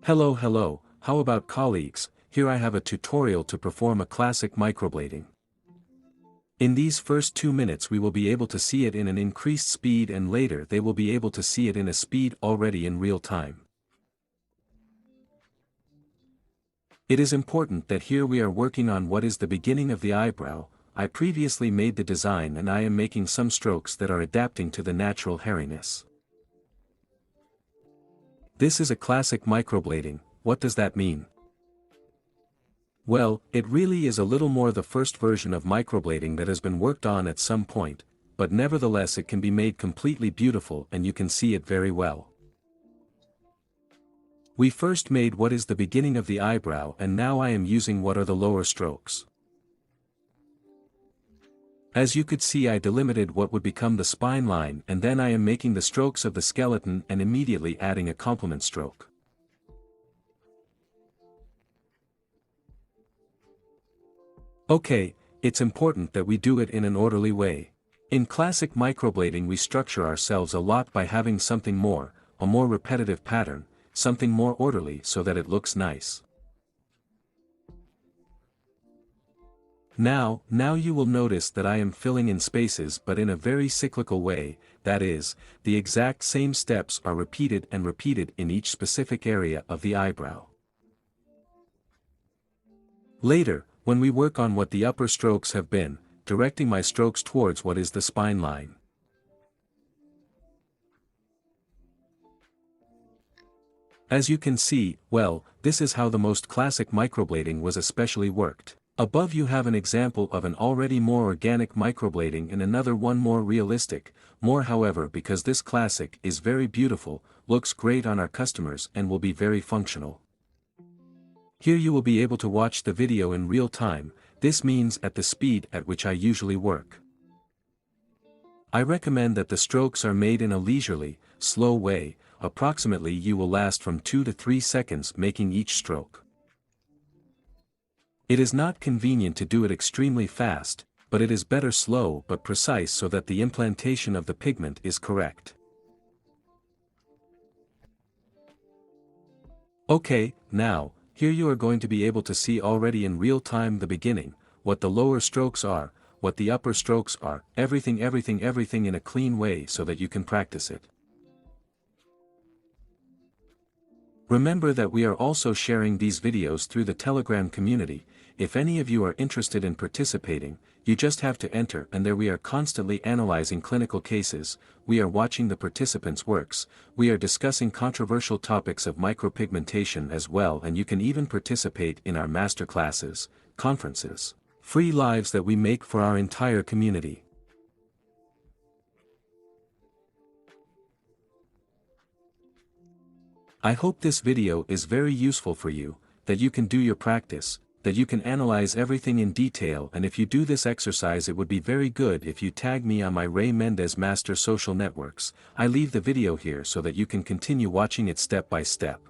Hello, how about colleagues? Here I have a tutorial to perform a classic microblading. In these first 2 minutes we will be able to see it in an increased speed, and later they will be able to see it in a speed already in real time. It is important that here we are working on what is the beginning of the eyebrow. I previously made the design and I am making some strokes that are adapting to the natural hairiness. This is a classic microblading. What does that mean? Well, it really is a little more the first version of microblading that has been worked on at some point, but nevertheless it can be made completely beautiful and you can see it very well. We first made what is the beginning of the eyebrow, and now I am using what are the lower strokes. As you could see, I delimited what would become the spine line, and then I am making the strokes of the skeleton and immediately adding a complement stroke. Okay, it's important that we do it in an orderly way. In classic microblading we structure ourselves a lot by having something more, a more repetitive pattern, something more orderly so that it looks nice. Now you will notice that I am filling in spaces, but in a very cyclical way, that is, the exact same steps are repeated and repeated in each specific area of the eyebrow. Later, when we work on what the upper strokes have been, directing my strokes towards what is the spine line. As you can see, well, this is how the most classic microblading was especially worked. Above you have an example of an already more organic microblading and another one more realistic, however, because this classic is very beautiful, looks great on our customers and will be very functional. Here you will be able to watch the video in real time. This means at the speed at which I usually work. I recommend that the strokes are made in a leisurely, slow way. Approximately you will last from 2 to 3 seconds making each stroke. It is not convenient to do it extremely fast, but it is better slow but precise so that the implantation of the pigment is correct. Okay, now, here you are going to be able to see already in real time the beginning, what the lower strokes are, what the upper strokes are, everything in a clean way so that you can practice it. Remember that we are also sharing these videos through the Telegram community. If any of you are interested in participating, you just have to enter, and there we are constantly analyzing clinical cases, we are watching the participants' works, we are discussing controversial topics of micropigmentation as well, and you can even participate in our masterclasses, conferences, free lives that we make for our entire community. I hope this video is very useful for you, that you can do your practice, that you can analyze everything in detail, and if you do this exercise it would be very good if you tag me on my Raymond Mendez Master social networks. I leave the video here so that you can continue watching it step by step.